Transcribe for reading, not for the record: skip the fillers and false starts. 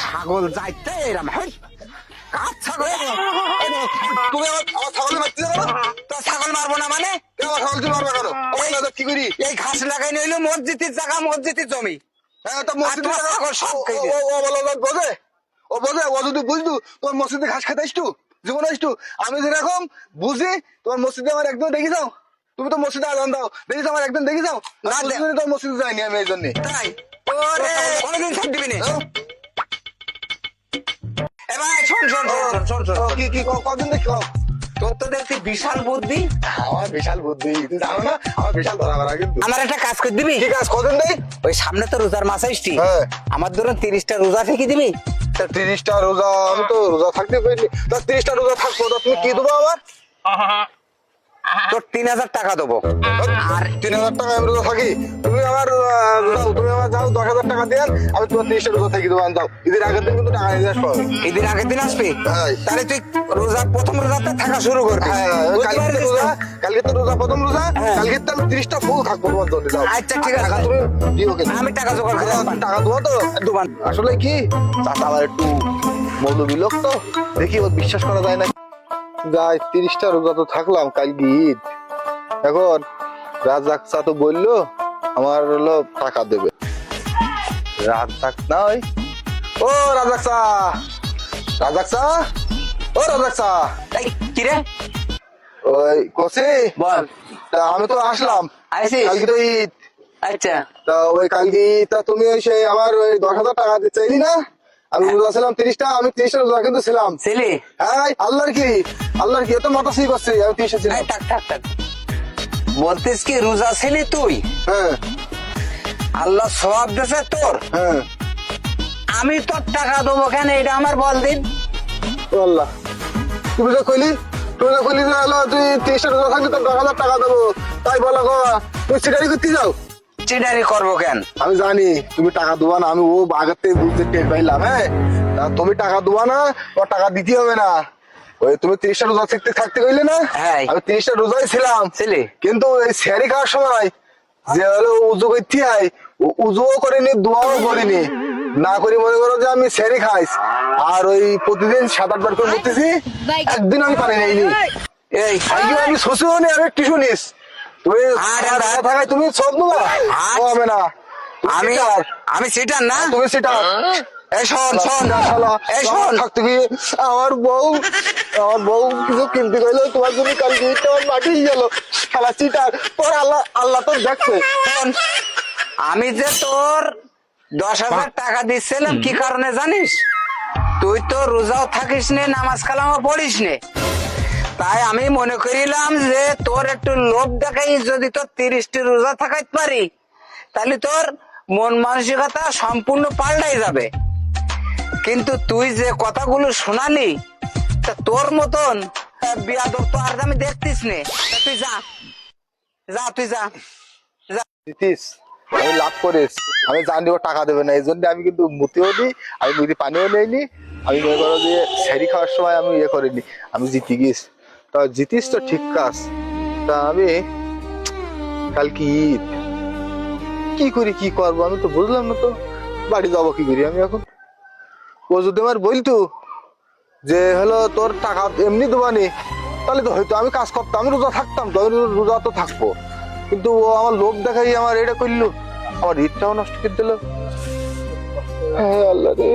ছাগল যাইতে এরম হয় কার ছাগল তুমি আমার ছাগল মারতে যাবো না? তো ছাগল মারবো না মানে আমার ছাগল তুমি মারবে কেন? কি করি? এই ঘাস লাগাই নইলো মসজিদের জায়গা মসজিদের জমি হ্যাঁ, তো মসজিদে আর তোমার ছাগল সব খেয়ে ও বলো বোঝে, ও বোঝে, ও যদি বুঝতু তোমার মসজিদে ঘাস খেতে আসতু, জীবনে আসতু। আমি যেরকম বুঝি তোমার মসজিদে আমার একদম দেখি যাও, তুমি তো মসজিদে আজান দাও, দেখিস আমার একদম দেখি যাও না, তোমার মসজিদে যাইনি আমি এই জন্য। তাই ওরে কোনদিন ছাড় দিবি না এবার শোন শোন শোন শোন শোন শোন। কি কদিন দেখি তোর তো দেখছি বিশাল বুদ্ধি আমার বিশাল বুদ্ধি, তুমি জানো না আমার বিশাল ধরা করা কিন্তু। আমার একটা কাজ করে দিবি ঠিক আছে, কদিন দেই? ওই সামনে তো রোজার মাস আসছি হ্যাঁ। আমার ধরুন 30টা রোজা থেকে দিবি 30টা রোজা, আমি তো রোজা থাকতে পারিনি। 30টা রোজা থাকবো, তা তুমি কি দেবো আমার? তোর 3000 টাকা দেবো আর 3000 টাকা আমি রোজা থাকি, তুমি আমার তুমি আমার যাও 10,000 টাকা দেন, আমি তোমার 30টা রোজা থেকে দেবো। যাও, ঈদের আগের দিন কিন্তু টাকা নিয়ে আসবো। ঈদের আগের দিন আসবি হ্যাঁ। তাহলে তুই রোজা প্রথম রোজাতে থাকা শুরু করবি হ্যাঁ, কালকে রোজা, কালকে তো রোজা প্রথম রোজা, হ্যাঁ। কালকে তো আমি 30টা ফুল থাকবো তোমার জন্য। যাও, আচ্ছা, ঠিক আছে। টাকা তুমি দিও কিন্তু। আমি টাকা জোগাড় করে আনবো। টাকা দেবো তো। দোকান আসলে কি চাচা আমার একটু মৌলবী লোক তো, দেখি ও বিশ্বাস করা যায় না। যাই, 30টা রোজা তো থাকলাম, কালকে ঈদ। এখন রাজাক চা তো বললো আমার হলো টাকা দেবে। রাজাক না ওই, ও রাজাক চা, রাজাক চা, ও রাজাক চা, এই, কি রে ওই কসে বল তা আমি তো আসলাম, আইসিস? কালকে তো ঈদ। আচ্ছা তা ওই কালকে তা তুমি ওই সেই আমার ওই 10,000 টাকা দিতে চাইলি না? আমি রোজা ছিলাম 30টা, আমি 30টা রোজা কিন্তু ছিলাম। ছেলে হ্যাঁ, আল্লাহর কি এত মাথা সেই করছে, আমি 30টা ছিলাম। এই, থাক থাক থাক বলতিস কি রোজা ছেলে তুই হ্যাঁ আল্লাহ সওয়াব দিয়েছে তোর হ্যাঁ, আমি তোর টাকা দেবো কেন এটা আমার বল দিন ও আল্লাহ, তুমি তো কইলি যে হলো তুই 30টা রোজা থাকলে তোর 10,000 টাকা দেবো, তাই বলো গো। তুই সিটারি করতে যাও? চিটারি করবো কেন আমি জানি তুমি টাকা দেবা না, আমি ও আগের থেকে বুঝতে টের পাইলাম। হ্যাঁ, তা তুমি টাকা দেবা না, ও টাকা দিতে হবে না। ওই তুমি 30টা রোজা থাকতে কইলে না? হ্যাঁ। আমি 30টা রোজাই ছিলাম, ছেলে কিন্তু এই স্যারি খাওয়ার সময় যে হলো উজু করতে হয়, উজুও করিনি, দোয়াও করিনি, না করি মনে করো যে আমি স্যারি খাইস। আর ওই প্রতিদিন 7-8 বার করে করতেছি, একদিন আমি পারি নাইনি। এই আজকে আমি শুশুও নি, আমি একটু শুনিস। তুমি আরে, আমার টাকা থাকায় তুমি সব নেবা? ও হবে না, আমি সিটার। আমি সিটার না তুমি সেটা এই শোন শোন এই শোন থাকতে গিয়ে আমার বউ কিছু কিনতে গেলো তোমার জন্য, কালকে আমার মাটি গেল। খেলা চিটার, তোর আল্লাহ তোর দেখছে। শোন, আমি যে তোর 10,000 টাকা দিচ্ছিলাম কি কারণে জানিস? তুই তো রোজাও থাকিস নে, নামাজ কালামও পড়িস নে, তাই আমি মনে করিলাম যে তোর একটু লোভ দেখাই যদি তোর 30টি রোজা থাকাইতে পারি তাহলে তোর মন মানসিকতা সম্পূর্ণ পাল্টাই যাবে। কিন্তু তুই যে কথাগুলো শোনালি তা তোর মতন বিয়াদব তো আর আমি দেখতিস নে। তা তুই যা যা তুই যা যা দিতিস, আমি লাভ করিস, আমি জানি ও টাকা দেবে না, এই জন্য আমি কিন্তু মুতিও দিই, আমি মুদি পানিও নেইনি। আমি মনে করো যে স্যারি খাওয়ার সময় আমি ইয়ে করিনি, আমি জিতে গিয়েছি। তা জিতিস তো ঠিক কাজ। তা আমি কালকে ঈদ, কি করি কি করবো আমি তো বুঝলাম না, তো বাড়ি যাবো কি করি আমি এখন? ও যদি আমার বলতো যে হলো তোর টাকা এমনি দেবানি, তাহলে তো হয়তো আমি কাজ করতাম, আমি রোজা থাকতাম তো, আমি রোজা তো থাকবো। কিন্তু ও আমার লোভ দেখাই আমার এটা করলো, আমার ঈদটাও নষ্ট করে দিল। হ্যাঁ আল্লাহ রে।